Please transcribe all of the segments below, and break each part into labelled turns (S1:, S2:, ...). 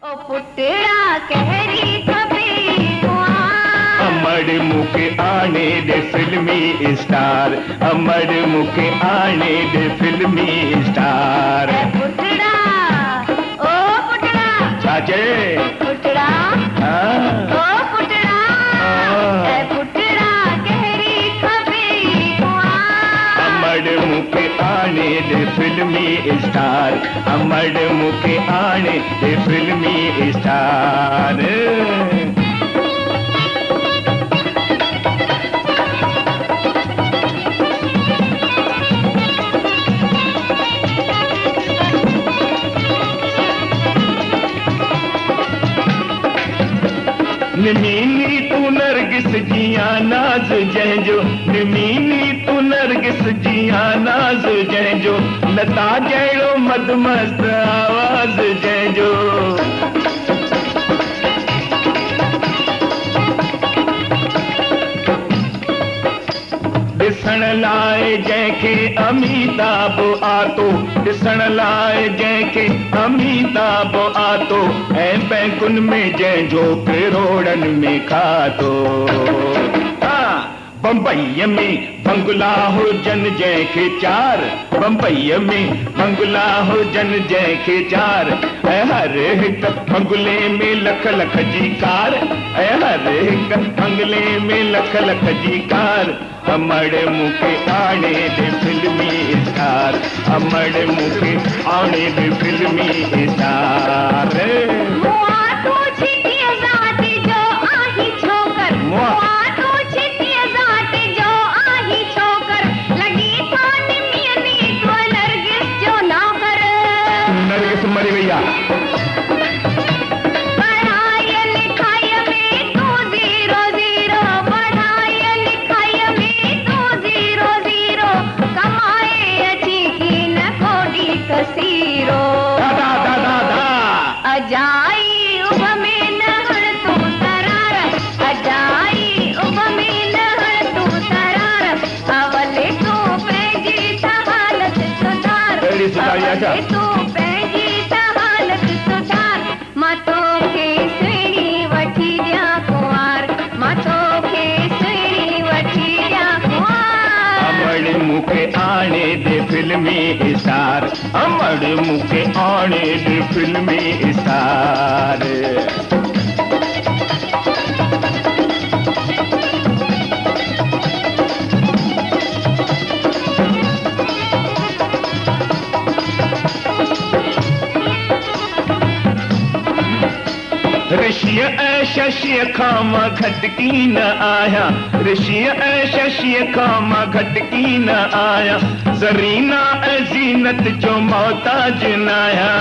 S1: ओ पुटड़ा कहरी खबे
S2: अमर मुके आने दे फिल्मी स्टार, अमर मुके आने दे फिल्मी स्टार।
S1: पुटड़ा ओ पुटड़ा
S2: चाचे
S1: पुटड़ा ओ पुटड़ा पुटड़ा कहरी खबे
S2: अमर मुके आने दे फिल्मी स्टार, अमर मुके आने दे फिल्मी स्टार। निमीनी तू नरगिस जिया नाज जंहिंजो, निमीनी तू नरगिस जिया नाज जंहिंजो, लता जहिड़ो मदमस्त आवाज़ जंहिंजो। ॾिसण लाइ जंहिंखे अमिताभ आतो, ॾिसण लाइ जंहिंखे अमिताभ आतो, ऐं बैंकुनि में जंहिंजो करोड़नि में खातो। बम्बईअ में बंगला हुजनि जंहिंखे चार, बम्बईअ में बंगला हुजनि जंहिंखे चार, ऐं हर हिकु बंगले में लख लख जी कार, ऐं हर हिकु बंगले में लख लख जी कार। अमर मुके आने दे फिल्मी स्टार, अमर मुके आने दे फिल्मी स्टार। नरगिस मरी भैया
S1: अजाई उब में नहर तू तरार, अजाई उब में नहर तू तरार, अवले तू पंहिंजी हालत सुधार, अवले तू पंहिंजी हालत सुधार। मां तोखे सुहिणी वठी ॾियां कुंवार, मां तोखे सुहिणी वठी ॾियां कुंवार।
S2: अमर मुके आने दे फिल्मी स्टार, अमर मुके आने दे फिल्मी स्टार। ऋषि ऐं शशि खां मां घटकी न आहियां, ऋषि ऐं शशि खां मां घटकी न आहियां, ज़रीना ऐं ज़ीनत जो मोहताज न आहियां।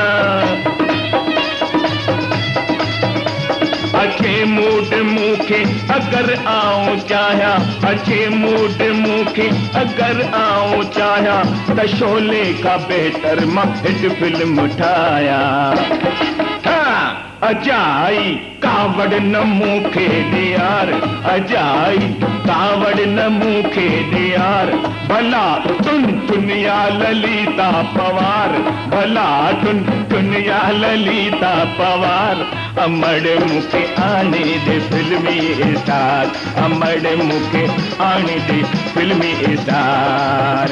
S2: अचे मूड मूंखे अगरि आऊं चाहियां, अचे मूड मूंखे अगरि आऊं चाहियां, त शोले का बेहतर मां हिट फिल्म ठाहियां। अजाई कावड़ न मूंखे ॾियार, अजाई कावड़ न मूंखे ॾियार, भला टुन टुनिया ललिता पवार, भला टुन टुनिया ललिता पवार। अमर मुके आने दे फिल्मी स्टार, अमर मुके आने दे फिल्मी स्टार।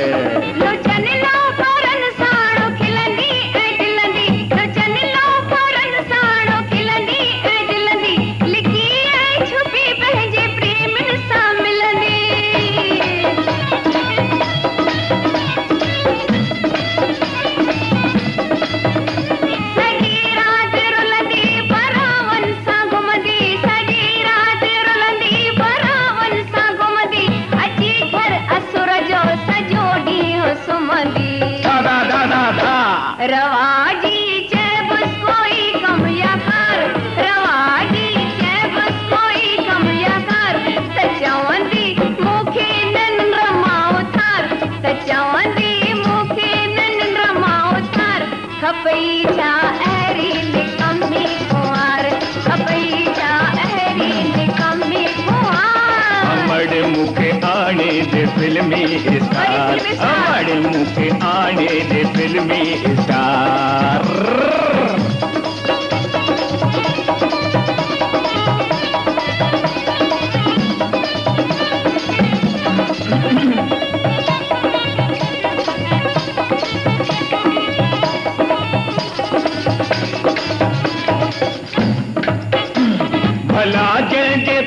S1: रवाजी चेबस कोई कम या कर, रवाजी चेबस कोई कम या कर, त चवंदी मूंखे नंढ माओ थार, त चवंदी मूंखे नंढ माओ थार। खपई छा अहिड़ी निकमी कुंवार, खपई छा अहिड़ी निकमी कुंवार।
S2: अमर मुके आने दे फिल्मी स्टार, अमर मुके आने दे फिल्मी स्टार।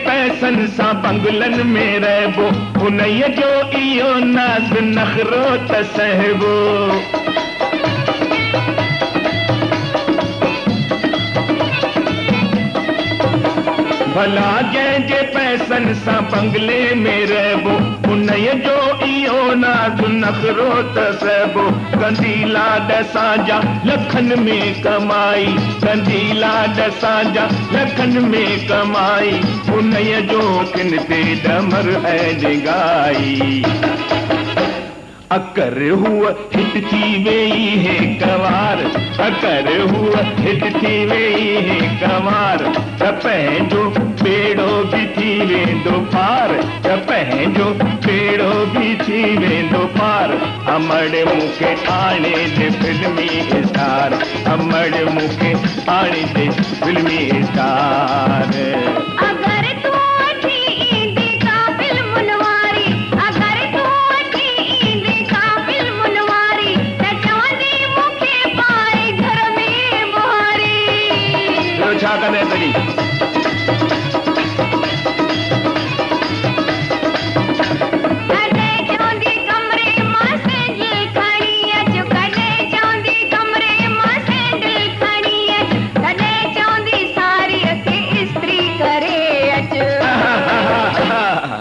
S2: पैसन सा बंगलन में रहबो उन्हें जो इयो नाज़ नखरो तसहबो भला जंहिंजे पैसन सां बंगले में रहबो उन्हें जो इयो नाज़ नखरो तसहबो कंदीला डसांजा लखन में कमाई कंदीला डसांजा लखन में कमाई उन्हें जो किन ते डमर है निगाई अकर हुआ हिट थी वेई है कवार अकर हुआ हिट थी वेई है कवार त पंहिंजो बेड़ो भी थी वेंदो पार त पंहिंजो बेड़ो भी थी वेंदो पार अमड़ मूंखे आणे दे फिल्मी स्टार अमड़ मूंखे आणे दे फिल्मी स्टार
S1: अगर तू अठी ईंदी का फिल्म नवारी अगर तू अठी ईंदी का फिल्म नवारी त चवंदी मूंखे पाए घर में बुहारी
S2: ॿियो छा कंदे तॾहिं
S1: कॾहिं चवंदी कमरे मां सैंडल खणी अच कॾहिं चवंदी कमरे मां सैंडल खणी अच कॾहिं चवंदी साड़ीअ खे इस्त्री करे अच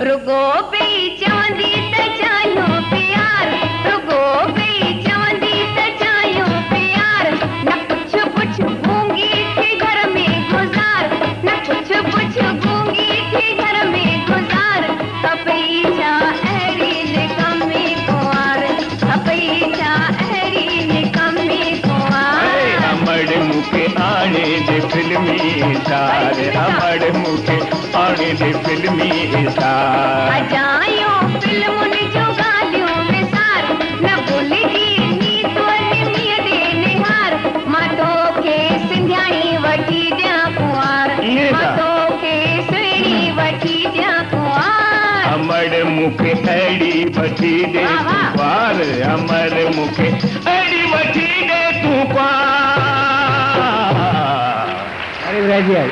S1: रुगो पई चवंदी त चाहियो प्यार रुगो पई चवंदी त चाहियो प्यार न पुछ गूंगी थी घर में गुज़ार न पुछ गूंगी थी घर में गुज़ार कपई छा अहिड़ी निकमी कुंवार कपई छा अहिड़ी निकमी कुंवार
S2: अमड़ मूंखे आणे दे फिल्मी स्टार अमड़ मूंखे आणे दे फिल्मी स्टार
S1: अजायो फिल्मुनि जूं ॻाल्हियूं विसार न भुलिजी नीत निमीअ ॾे निहार मां तोखे सिंधियाणी वठी ॾियां कुंवार
S2: इहे
S1: मां
S2: छा?
S1: तोखे सुहिणी वठी ॾियां कुंवार
S2: अमड़ मूंखे अहिड़ी वठी ॾे
S1: वाह,
S2: तूं
S1: वाह।
S2: पार अमड़ मूंखे अहिड़ी वठी ॾे तूं पार
S3: अरे विराजी आई